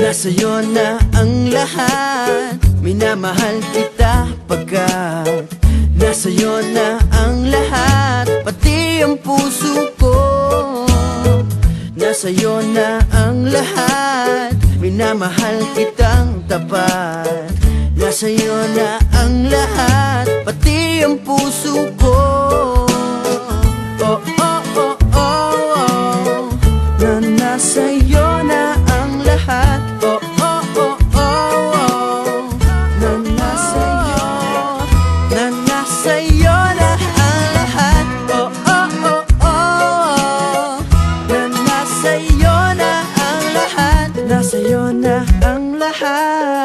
Nasa'yo na ang lahat, minamahal kita pagkat nasa'yo na ang lahat, pati ang puso ko. Nasa'yo na ang lahat, minamahal kitang tapat. Nasa'yo na ang lahat, pati ang puso ko. Oh, oh, oh, oh, oh, na nasa'yo na ang lahat. Oh, oh, oh, oh, oh, na nasa'yo, na nasa'yo na ang lahat. Oh, oh, oh, oh, na nasa'yo na ang lahat. Nasa'yo na ang lahat.